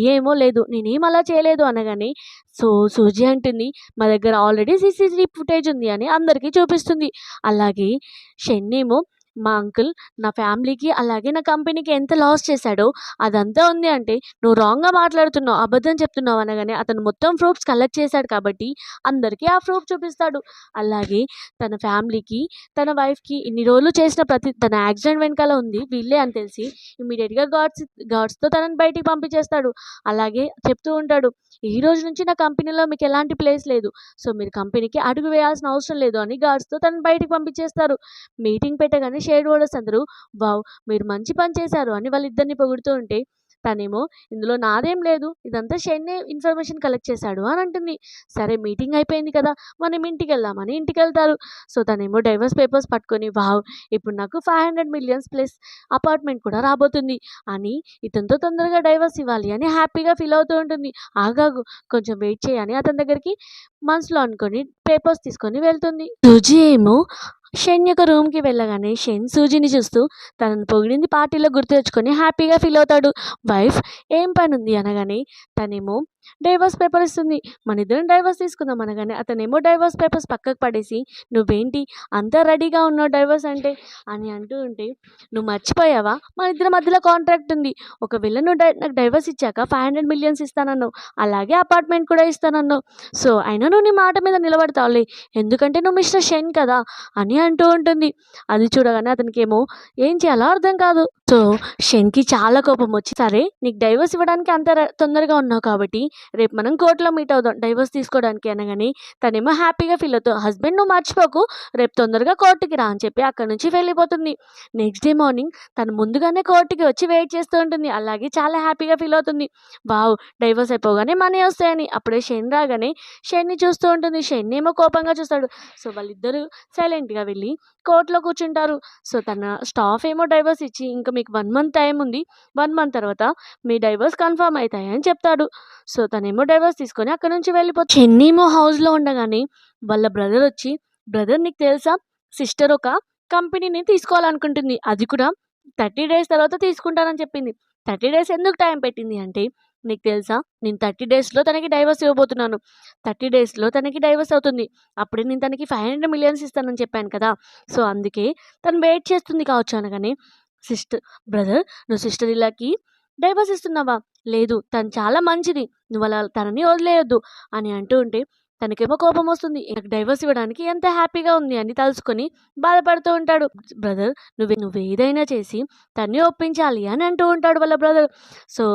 "ఏమో లేదు. నేనేం అలా చేయలేదు" అనగానే సో, సూజీ అంటుంది, "మా దగ్గర ఆల్రెడీ సీసీటీవీ ఫుటేజ్ ఉంది" అని అందరికీ చూపిస్తుంది. అలాగే షెన్నేమో, "మా అంకుల్ నా ఫ్యామిలీకి అలాగే నా కంపెనీకి ఎంత లాస్ చేశాడో అదంతా ఉంది అంటే, నువ్వు రాంగ్‌గా మాట్లాడుతున్నావు, అబద్ధం చెప్తున్నావు" అనగానే అతను మొత్తం ప్రూఫ్స్ కలెక్ట్ చేశాడు కాబట్టి అందరికీ ఆ ప్రూఫ్ చూపిస్తాడు. అలాగే తన ఫ్యామిలీకి, తన వైఫ్‌కి ఇన్ని రోజులు చేసిన తన యాక్సిడెంట్ వెనకాల ఉంది వీళ్ళే అని తెలిసి ఇమ్మీడియేట్‌గా గార్డ్స్‌తో తనని బయటికి పంపించేస్తాడు. అలాగే చెప్తూ ఉంటాడు, "ఈ రోజు నుంచి నా కంపెనీలో మీకు ఎలాంటి ప్లేస్ లేదు. సో, మీరు కంపెనీకి అడుగు వేయాల్సిన అవసరం లేదు" అని గార్డ్స్‌తో తనని బయటికి పంపించేస్తారు. మీటింగ్ పెట్టగానే షేర్ హోల్డర్స్ అందరూ, "వావ్! మీరు మంచి పని చేశారు" అని వాళ్ళిద్దరిని పొగుడుతూ ఉంటే, తనేమో, "ఇందులో నాదేం లేదు. ఇదంతా షెన్నే ఇన్ఫర్మేషన్ కలెక్ట్ చేశాడు" అని అంటుంది. సరే మీటింగ్ అయిపోయింది కదా! మనం ఇంటికెళ్దాం అని ఇంటికెళ్తారు. సో, తనేమో డైవర్స్ పేపర్స్ పట్టుకొని, "వావ్! ఇప్పుడు నాకు 500 మిలియన్స్ ప్లస్ అపార్ట్మెంట్ కూడా రాబోతుంది" అని ఇతనితో తొందరగా డైవర్స్ ఇవ్వాలి అని హ్యాపీగా ఫీల్ అవుతూ ఉంటుంది. "ఆగాగు కొంచెం వెయిట్ చెయ్యి" అని అతని దగ్గరికి మనసులో అనుకోని పేపర్స్ తీసుకొని వెళ్తుంది. సూజీ ఏమో షెన్ యొక్క రూమ్‌కి వెళ్ళగానే షెన్ సూజీని చూస్తూ తనను పొగిడింది పార్టీలో గుర్తు తెచ్చుకొని హ్యాపీగా ఫీల్ అవుతాడు. వైఫ్ "ఏం పనుంది?" అనగానే తనేమో డైవర్స్ పేపర్ ఇస్తుంది. "మనిద్దరం డైవర్స్ తీసుకుందాం" అనగానే అతనేమో డైవర్స్ పేపర్స్ పక్కకు పడేసి, "నువ్వేంటి అంతా రెడీగా ఉన్నావు డైవర్స్ అంటే" అని అంటూ ఉంటే, "నువ్వు మర్చిపోయావా? మన ఇద్దరి మధ్యలో కాంట్రాక్ట్ ఉంది. ఒకవేళ నువ్వు నాకు డైవర్స్ ఇచ్చాక 500 మిలియన్స్ ఇస్తానన్నావు. అలాగే అపార్ట్మెంట్ కూడా ఇస్తానన్నావు. సో, అయినా నువ్వు నీ మాట మీద నిలబడతావులే. ఎందుకంటే నువ్వు మిస్టర్ షెన్ కదా!" అని అంటూ ఉంటుంది. అది చూడగానే అతనికేమో ఏం చేయాలో అర్థం కాదు. సో, షెన్‌కి చాలా కోపం వచ్చి, "సరే నీకు డైవర్స్ ఇవ్వడానికి అంత తొందరగా ఉన్నావు కాబట్టి రేపు మనం కోర్ట్‌లో మీట్ అవుదాం డైవర్స్ తీసుకోవడానికి" అనగానే తనేమో హ్యాపీగా ఫీల్ అవుతూ, "హస్బెండ్ నువ్వు మర్చిపోకు, రేపు తొందరగా కోర్ట్‌కి రా" అని చెప్పి అక్కడి నుంచి వెళ్ళిపోతుంది. నెక్స్ట్ డే మార్నింగ్ తను ముందుగానే కోర్ట్‌కి వచ్చి వెయిట్ చేస్తూ ఉంటుంది. అలాగే చాలా హ్యాపీగా ఫీల్ అవుతుంది. వావ్! డైవర్స్ అయిపోగానే మనీ వస్తాయని. అప్పుడే షెన్ రాగానే షెన్‌ని చూస్తూ ఉంటుంది. షెన్ ఏమో కోపంగా చూస్తాడు. సో, వాళ్ళిద్దరూ సైలెంట్‌గా వెళ్ళి కోర్ట్‌లో కూర్చుంటారు. సో, తన స్టాఫ్ ఏమో డైవర్స్ ఇచ్చి, "ఇంక మీకు 1 మంత్ టైమ్ ఉంది. 1 మంత్ తర్వాత మీ డైవర్స్ కన్ఫర్మ్ అయితాయి" అని చెప్తాడు. సో, తనేమో డైవర్స్ తీసుకొని అక్కడి నుంచి వెళ్ళిపోతుంది. షెన్నేమో హౌస్‌లో ఉండగానే వాళ్ళ బ్రదర్ వచ్చి, "బ్రదర్ నీకు తెలుసా? సిస్టర్ ఒక కంపెనీని తీసుకోవాలనుకుంటుంది. అది కూడా 30 డేస్ తర్వాత తీసుకుంటానని చెప్పింది." 30 డేస్ ఎందుకు టైం పెట్టింది అంటే, "నీకు తెలుసా? నేను 30 డేస్‌లో తనకి డైవర్స్ ఇవ్వబోతున్నాను. 30 డేస్‌లో తనకి డైవర్స్ అవుతుంది. అప్పుడే నేను తనకి 500 మిలియన్స్ ఇస్తానని చెప్పాను కదా! సో, అందుకే తను వెయిట్ చేస్తుంది కావచ్చు" అనగానే, "బ్రదర్ నువ్వు సిస్టర్ ఇలాకి డైవర్స్ ఇస్తున్నావా? లేదు తను చాలా మంచిది. నువ్వలా తనని వదిలేయొద్దు" అని అంటూ ఉంటే, తనకేమో కోపమొస్తుంది. నాకు డైవర్స్ ఇవ్వడానికి ఎంత హ్యాపీగా ఉంది అని తలుచుకొని బాధపడుతూ ఉంటాడు. "బ్రదర్ నువ్వేదైనా చేసి తన్ని ఒప్పించాలి" అని అంటూ ఉంటాడు వాళ్ళ బ్రదర్. సో,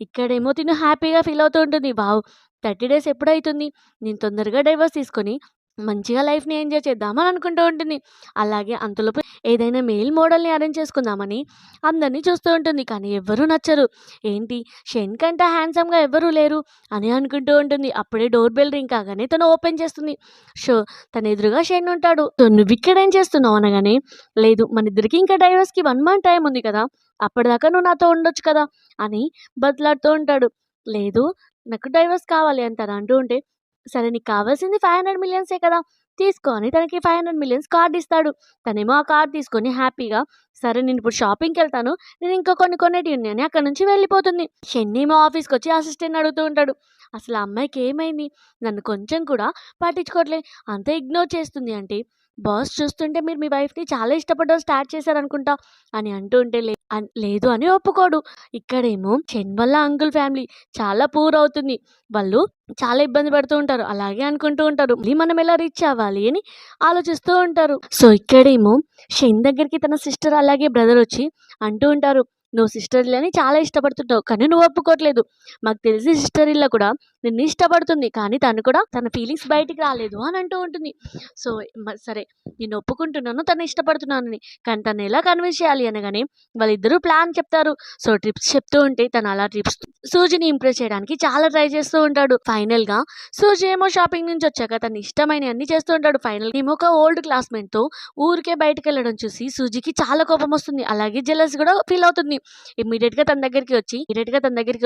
ఇక్కడేమో తిను హ్యాపీగా ఫీల్ అవుతూ ఉంటుంది. వావ్! 30 డేస్ ఎప్పుడైతుంది? నేను తొందరగా డైవర్స్ తీసుకొని మంచిగా లైఫ్‌ని ఎంజాయ్ చేద్దాం అని అనుకుంటూ ఉంటుంది. అలాగే అంతలోపు ఏదైనా మేల్ మోడల్‌ని అరేంజ్ చేసుకుందామని అందరిని చూస్తూ ఉంటుంది. కానీ ఎవ్వరూ నచ్చరు. ఏంటి షెన్ కంటే హ్యాండ్సమ్‌గా ఎవ్వరూ లేరు అని అనుకుంటూ ఉంటుంది. అప్పుడే డోర్ బెల్ రింగ్ కాగానే తను ఓపెన్ చేస్తుంది. షో తన ఎదురుగా షెన్ ఉంటాడు. "సో నువ్విక్కడేం చేస్తున్నావు?" అనగానే, "లేదు మనిద్దరికీ ఇంకా డైవర్స్‌కి 1 మంత్ టైమ్ ఉంది కదా! అప్పటిదాకా నువ్వు నాతో ఉండొచ్చు కదా!" అని బతిలాడుతూ ఉంటాడు. "లేదు నాకు డైవర్స్ కావాలి" అని తను అంటూ ఉంటే, "సరే నీకు కావాల్సింది 500 మిలియన్సే కదా! తీసుకో" అని తనకి 500 మిలియన్స్ కార్డ్ ఇస్తాడు. తనేమో ఆ కార్డ్ తీసుకొని హ్యాపీగా, "సరే నేనిప్పుడు షాపింగ్‌కెళ్తాను. నేను ఇంకా కొన్ని కొనేటివి ఉన్నాయి" అని అక్కడి నుంచి వెళ్ళిపోతుంది. షెన్నేమో ఆఫీస్‌కొచ్చి అసిస్టెంట్‌ని అడుగుతూ ఉంటాడు. "అసలు ఆ అమ్మాయికి ఏమైంది? నన్ను కొంచెం కూడా పట్టించుకోవట్లే. అంతా ఇగ్నోర్ చేస్తుంది" అంటే, "బాస్ చూస్తుంటే మీరు మీ వైఫ్‌ని చాలా ఇష్టపడడం స్టార్ట్ చేశారనుకుంటా" అని అంటూ ఉంటే, లేదు అని ఒప్పుకోడు. ఇక్కడేమో షెన్ వాళ్ళ అంకుల్ ఫ్యామిలీ చాలా పూర్ అవుతుంది. వాళ్ళు చాలా ఇబ్బంది పడుతూ ఉంటారు. అలాగే అనుకుంటూ ఉంటారు. మళ్ళీ మనం ఎలా రిచ్ అవ్వాలి అని ఆలోచిస్తూ ఉంటారు. సో, ఇక్కడేమో షెన్ దగ్గరికి తన సిస్టర్ అలాగే బ్రదర్ వచ్చి అంటూ ఉంటారు, నువ్వు సిస్టర్ ఇల్లని చాలా ఇష్టపడుతుంటావు కానీ నువ్వు ఒప్పుకోవట్లేదు. మాకు తెలిసి సిస్టర్ ఇల్లా కూడా నిన్ను ఇష్టపడుతుంది. కానీ తను కూడా తన ఫీలింగ్స్ బయటికి రాలేదు అని అంటూ ఉంటుంది. సో, సరే నేను ఒప్పుకుంటున్నాను తను ఇష్టపడుతున్నానని. కానీ తను ఎలా కన్విన్స్ చేయాలి అనగానే వాళ్ళిద్దరూ ప్లాన్ చెప్తారు. సో, ట్రిప్స్ చెప్తూ ఉంటే తను అలా ట్రిప్స్ సూజిని ఇంప్రెస్ చేయడానికి చాలా ట్రై చేస్తూ ఉంటాడు. ఫైనల్‌గా సూజీ ఏమో షాపింగ్ నుంచి వచ్చాక తను ఇష్టమైనవి అన్నీ చేస్తూ ఉంటాడు. ఫైనల్‌గా ఏమో ఒక ఓల్డ్ క్లాస్‌మేట్‌తో ఊరికే బయటికెళ్ళడం చూసి సూజీకి చాలా కోపమొస్తుంది. అలాగే జెలస్ కూడా ఫీల్ అవుతుంది. ఇమ్మీడియేట్‌గా తన దగ్గరికి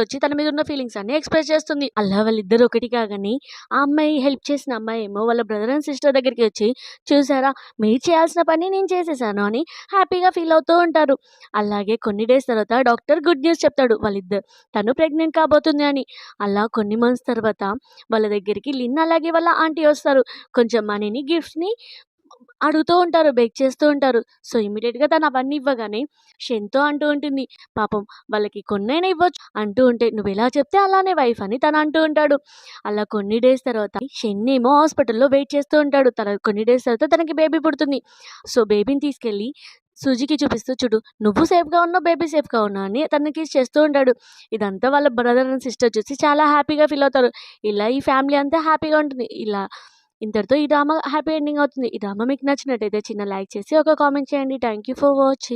వచ్చి తన మీద ఉన్న ఫీలింగ్స్ అన్నీ ఎక్స్‌ప్రెస్ చేస్తుంది. అలా వాళ్ళిద్దరూ ఒకటి కాగానే ఆ అమ్మాయి హెల్ప్ చేసిన అమ్మాయి ఏమో వాళ్ళ బ్రదర్ అండ్ సిస్టర్ దగ్గరికి వచ్చి చూసారా మీరు చేయాల్సిన పని నేను చేసేసాను అని హ్యాపీగా ఫీల్ అవుతూ ఉంటారు. అలాగే కొన్ని డేస్ తర్వాత డాక్టర్ గుడ్ న్యూస్ చెప్తాడు తను ప్రెగ్నెంట్ కాబోతుంది అని. అలా కొన్ని మంత్స్ తర్వాత వాళ్ళ దగ్గరికి లిన్ అలాగే వాళ్ళ ఆంటీ వస్తారు. కొంచెం మనీని, గిఫ్ట్స్‌ని అడుగుతూ ఉంటారు. బెగ్ చేస్తూ ఉంటారు. సో, ఇమ్మీడియేట్‌గా తను అవన్నీ ఇవ్వగానే షెన్‌తో అంటూ ఉంటుంది. పాపం వాళ్ళకి కొన్నైనా ఇవ్వచ్చు అంటూ ఉంటే, "నువ్వెలా చెప్తే అలానే వైఫ్" అని తను అంటూ ఉంటాడు. అలా కొన్ని డేస్ తర్వాత షెన్ ఏమో హాస్పిటల్‌లో వెయిట్ చేస్తూ ఉంటాడు. కొన్ని డేస్ తర్వాత తనకి బేబీ పుడుతుంది. సో, బేబీని తీసుకెళ్ళి సూజికి చూపిస్తూ, "చూడు నువ్వు సేఫ్‌గా ఉన్నావు, బేబీ సేఫ్‌గా ఉన్నావు" అని తనకి చేస్తూ ఉంటాడు. ఇదంతా వాళ్ళ బ్రదర్ అండ్ సిస్టర్ చూసి చాలా హ్యాపీగా ఫీల్ అవుతారు. ఇలా ఈ ఫ్యామిలీ అంతా హ్యాపీగా ఉంటుంది. ఇంతటితో ఈ డ్రామా హ్యాపీ ఎండింగ్ అవుతుంది. ఈ డ్రామా మీకు నచ్చినట్టయితే చిన్న లైక్ చేసి ఒక కామెంట్ చేయండి. Thank you for watching.